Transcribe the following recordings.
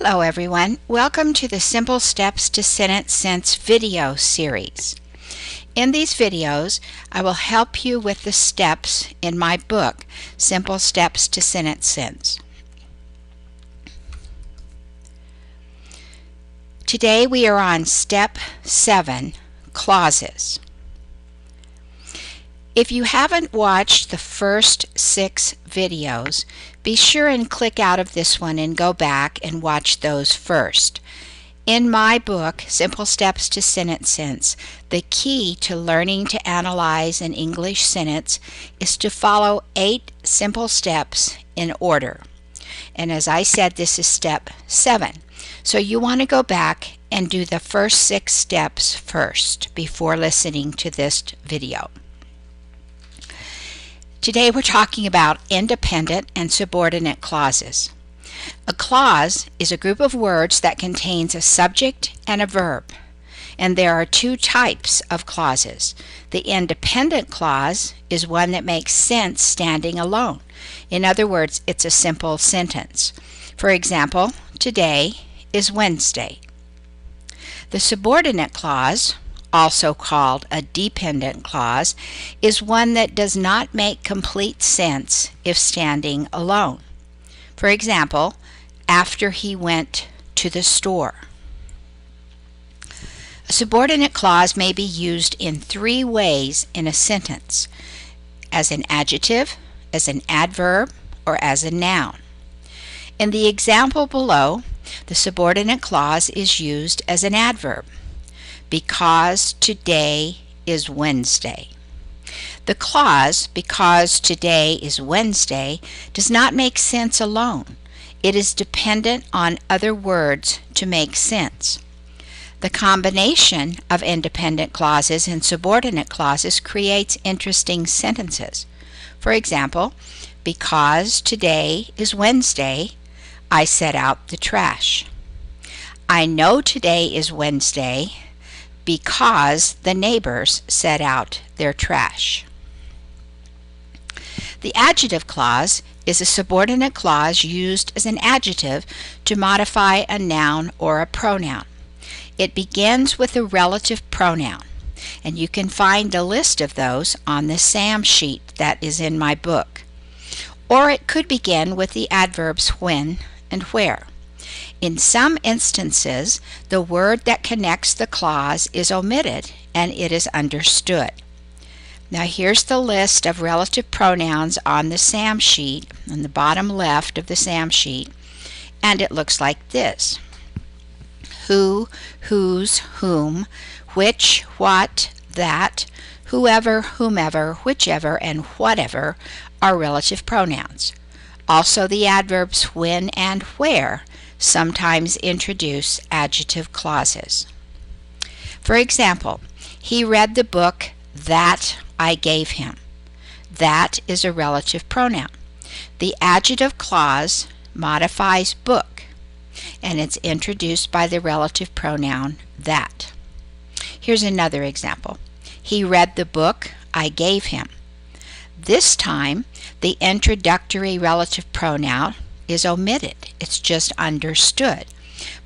Hello everyone, welcome to the Simple Steps to Sentence Sense video series. In these videos, I will help you with the steps in my book, Simple Steps to Sentence Sense. Today we are on Step 7, Clauses. If you haven't watched the first 6 videos, be sure and click out of this one and go back and watch those first. In my book, Simple Steps to Sentence Sense, the key to learning to analyze an English sentence is to follow 8 simple steps in order. And as I said, this is step 7. So you want to go back and do the first 6 steps first before listening to this video. Today we're talking about independent and subordinate clauses. A clause is a group of words that contains a subject and a verb. And there are 2 types of clauses. The independent clause is one that makes sense standing alone. In other words, it's a simple sentence. For example, today is Wednesday. The subordinate clause, also called a dependent clause, is one that does not make complete sense if standing alone. For example, after he went to the store. A subordinate clause may be used in 3 ways in a sentence: as an adjective, as an adverb, or as a noun. In the example below, the subordinate clause is used as an adverb. Because today is Wednesday. The clause, because today is Wednesday, does not make sense alone. It is dependent on other words to make sense. The combination of independent clauses and subordinate clauses creates interesting sentences. For example, because today is Wednesday, I set out the trash. I know today is Wednesday because the neighbors set out their trash. The adjective clause is a subordinate clause used as an adjective to modify a noun or a pronoun. It begins with a relative pronoun, and you can find a list of those on the SAM sheet that is in my book. Or it could begin with the adverbs when and where. In some instances, the word that connects the clause is omitted and it is understood. Now here's the list of relative pronouns on the SAM sheet, on the bottom left of the SAM sheet, and it looks like this: who, whose, whom, which, what, that, whoever, whomever, whichever, and whatever are relative pronouns. Also, the adverbs when and where sometimes introduce adjective clauses. For example, he read the book that I gave him. That is a relative pronoun. The adjective clause modifies book, and it's introduced by the relative pronoun that. Here's another example. He read the book I gave him. This time, the introductory relative pronoun is omitted. It's just understood.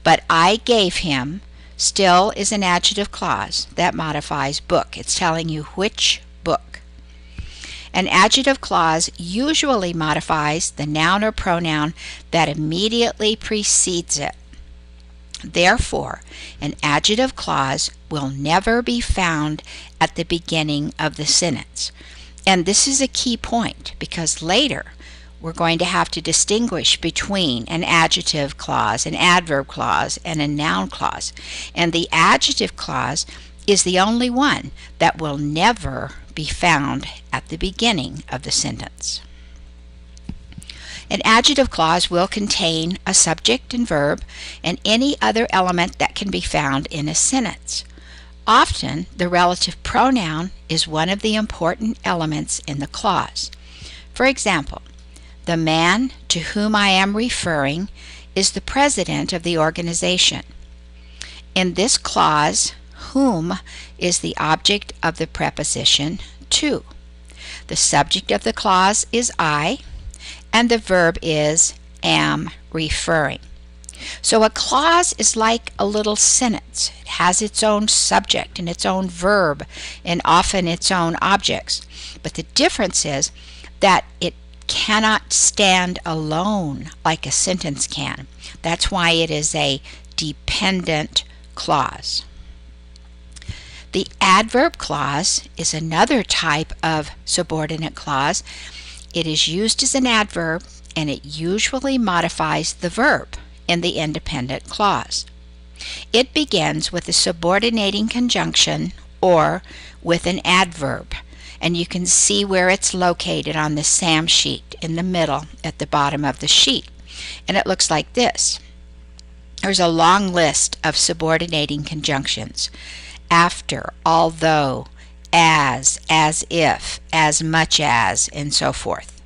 But I gave him still is an adjective clause that modifies book. It's telling you which book. An adjective clause usually modifies the noun or pronoun that immediately precedes it. Therefore, an adjective clause will never be found at the beginning of the sentence. And this is a key point because later we're going to have to distinguish between an adjective clause, an adverb clause, and a noun clause. And the adjective clause is the only one that will never be found at the beginning of the sentence. An adjective clause will contain a subject and verb and any other element that can be found in a sentence. Often, the relative pronoun is one of the important elements in the clause. For example, the man to whom I am referring is the president of the organization. In this clause, whom is the object of the preposition to. The subject of the clause is I, and the verb is am referring. So a clause is like a little sentence. It has its own subject and its own verb and often its own objects. But the difference is that it cannot stand alone like a sentence can. That's why it is a dependent clause. The adverb clause is another type of subordinate clause. It is used as an adverb and it usually modifies the verb in the independent clause. It begins with a subordinating conjunction or with an adverb, and you can see where it's located on the SAM sheet in the middle at the bottom of the sheet. And it looks like this. There's a long list of subordinating conjunctions: after, although, as if, as much as, and so forth.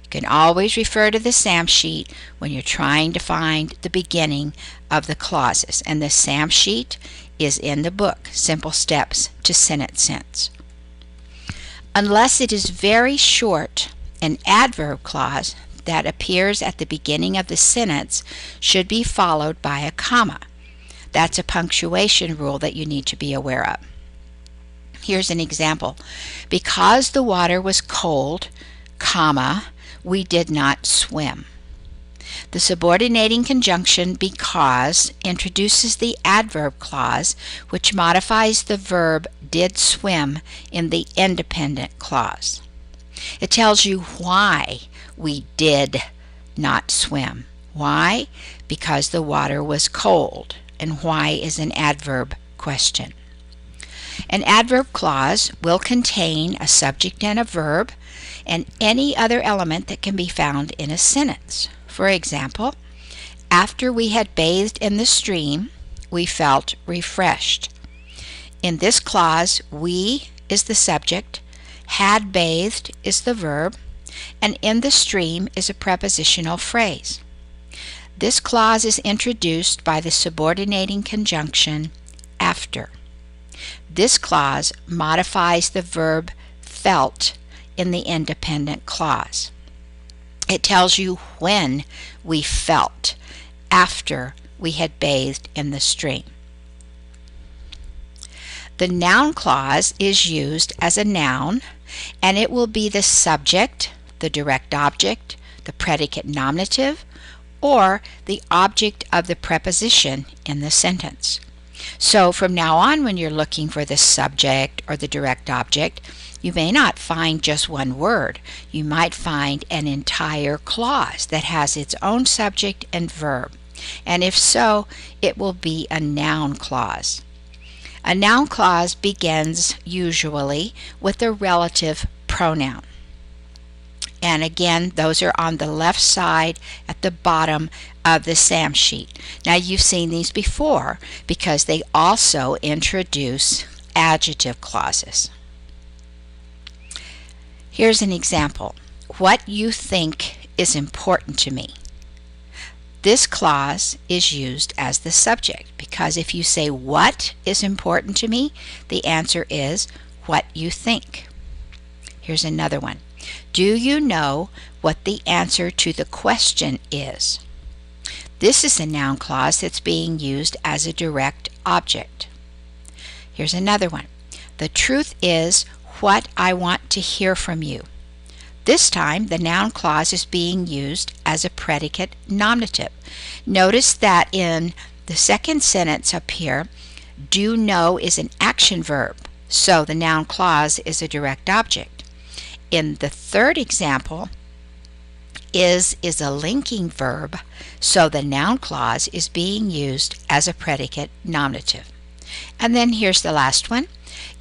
You can always refer to the SAM sheet when you're trying to find the beginning of the clauses, and the SAM sheet is in the book, Simple Steps to Sentence Sense. Unless it is very short, an adverb clause that appears at the beginning of the sentence should be followed by a comma. That's a punctuation rule that you need to be aware of. Here's an example. Because the water was cold, comma, we did not swim. The subordinating conjunction because introduces the adverb clause, which modifies the verb did swim in the independent clause. It tells you why we did not swim. Why? Because the water was cold. And why is an adverb question. An adverb clause will contain a subject and a verb and any other element that can be found in a sentence. For example, after we had bathed in the stream, we felt refreshed. In this clause, we is the subject, had bathed is the verb, and in the stream is a prepositional phrase. This clause is introduced by the subordinating conjunction after. This clause modifies the verb felt in the independent clause. It tells you when we felt after we had bathed in the stream. The noun clause is used as a noun, and it will be the subject, the direct object, the predicate nominative, or the object of the preposition in the sentence. So from now on, when you're looking for the subject or the direct object, you may not find just one word. You might find an entire clause that has its own subject and verb. And if so, it will be a noun clause. A noun clause begins usually with a relative pronoun. And again, those are on the left side at the bottom of the SAM sheet. Now you've seen these before because they also introduce adjective clauses. Here's an example. What you think is important to me. This clause is used as the subject because if you say what is important to me, the answer is what you think. Here's another one. Do you know what the answer to the question is? This is a noun clause that's being used as a direct object. Here's another one. The truth is what I want to hear from you. This time the noun clause is being used as a predicate nominative. Notice that in the second sentence up here, do know is an action verb, so the noun clause is a direct object. In the third example, is a linking verb, so the noun clause is being used as a predicate nominative. And then here's the last one.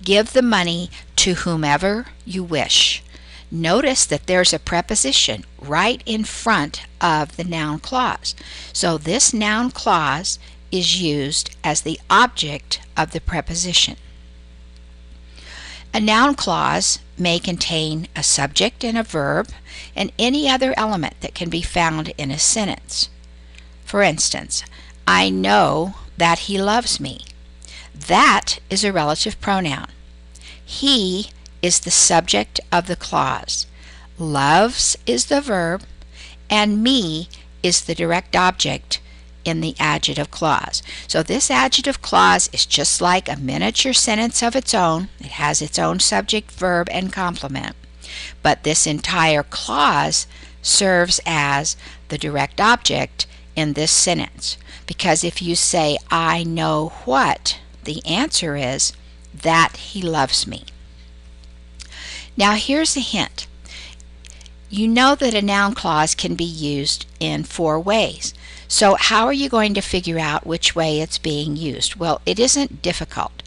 Give the money to whomever you wish. Notice that there's a preposition right in front of the noun clause. So this noun clause is used as the object of the preposition. A noun clause may contain a subject and a verb and any other element that can be found in a sentence. For instance, I know that he loves me. That is a relative pronoun. He is the subject of the clause. Loves is the verb, and me is the direct object in the adjective clause. So this adjective clause is just like a miniature sentence of its own. It has its own subject, verb, and complement. But this entire clause serves as the direct object in this sentence. Because if you say, I know what, the answer is that he loves me. Now here's a hint. You know that a noun clause can be used in 4 ways. So how are you going to figure out which way it's being used? Well, it isn't difficult.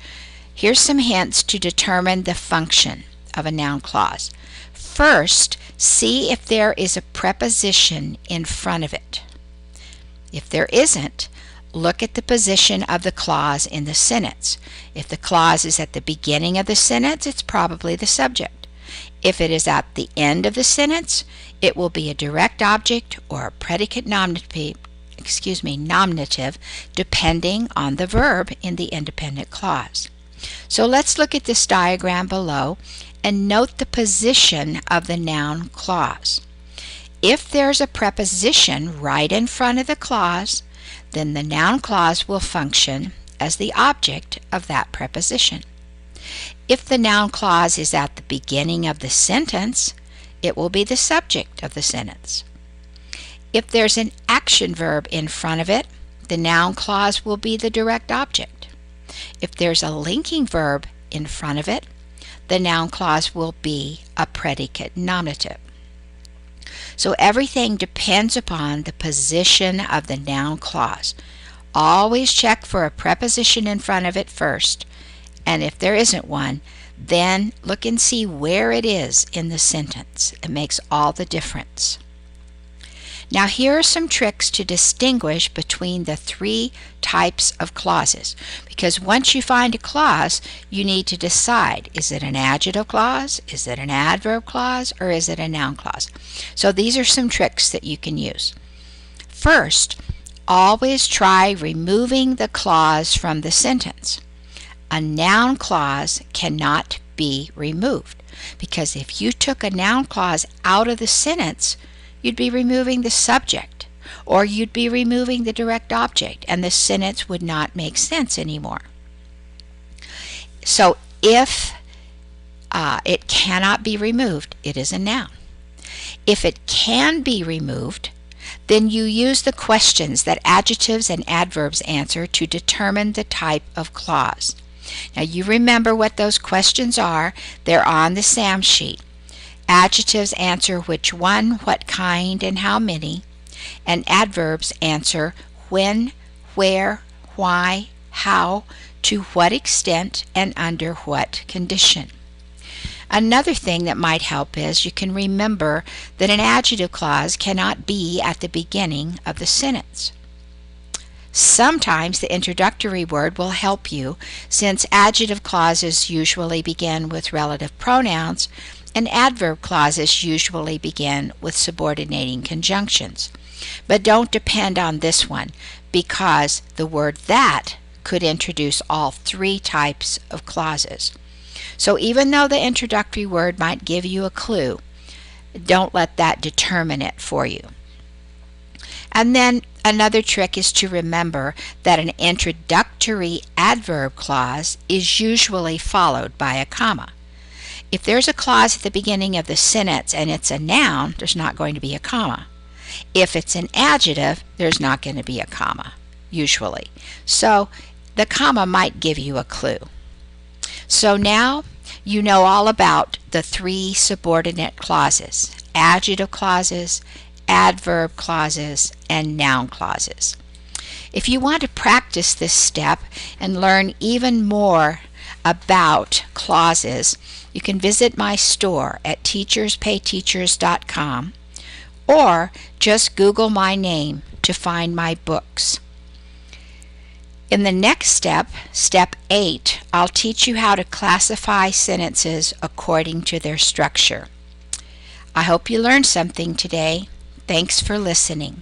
Here's some hints to determine the function of a noun clause. First, see if there is a preposition in front of it. If there isn't, look at the position of the clause in the sentence. If the clause is at the beginning of the sentence, it's probably the subject. If it is at the end of the sentence, it will be a direct object or a predicate nominative, depending on the verb in the independent clause. So let's look at this diagram below and note the position of the noun clause. If there's a preposition right in front of the clause, then the noun clause will function as the object of that preposition. If the noun clause is at the beginning of the sentence, it will be the subject of the sentence. If there's an action verb in front of it, the noun clause will be the direct object. If there's a linking verb in front of it, the noun clause will be a predicate nominative. So everything depends upon the position of the noun clause. Always check for a preposition in front of it first, and if there isn't one, then look and see where it is in the sentence. It makes all the difference. Now here are some tricks to distinguish between the 3 types of clauses, because once you find a clause, you need to decide, is it an adjective clause, is it an adverb clause, or is it a noun clause? So these are some tricks that you can use. First, always try removing the clause from the sentence. A noun clause cannot be removed, because if you took a noun clause out of the sentence, you'd be removing the subject, or you'd be removing the direct object, and the sentence would not make sense anymore. So if it cannot be removed, it is a noun. If it can be removed, then you use the questions that adjectives and adverbs answer to determine the type of clause. Now you remember what those questions are. They're on the SAM sheet. Adjectives answer which one, what kind, and how many. And adverbs answer when, where, why, how, to what extent, and under what condition. Another thing that might help is you can remember that an adjective clause cannot be at the beginning of the sentence. Sometimes the introductory word will help you, since adjective clauses usually begin with relative pronouns and adverb clauses usually begin with subordinating conjunctions. But don't depend on this one, because the word that could introduce all 3 types of clauses. So even though the introductory word might give you a clue, don't let that determine it for you. And then another trick is to remember that an introductory adverb clause is usually followed by a comma. If there's a clause at the beginning of the sentence and it's a noun, there's not going to be a comma. If it's an adjective, there's not going to be a comma, usually. So the comma might give you a clue. So now you know all about the 3 subordinate clauses: adjective clauses, adverb clauses, and noun clauses. If you want to practice this step and learn even more about clauses, you can visit my store at teacherspayteachers.com, or just Google my name to find my books. In the next step, step 8, I'll teach you how to classify sentences according to their structure. I hope you learned something today. Thanks for listening.